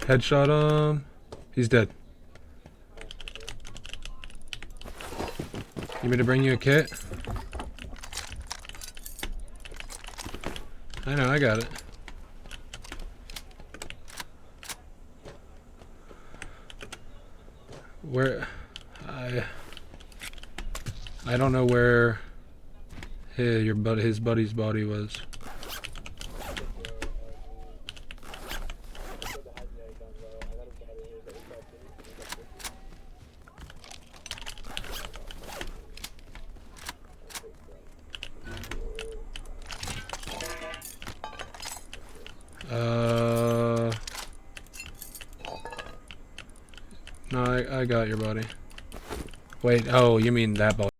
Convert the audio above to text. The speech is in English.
Headshot him. He's dead. You want me to bring you a kit? I know, I got it. Where... I don't know where his buddy's body was. No, I got your body. Wait, oh, you mean that body.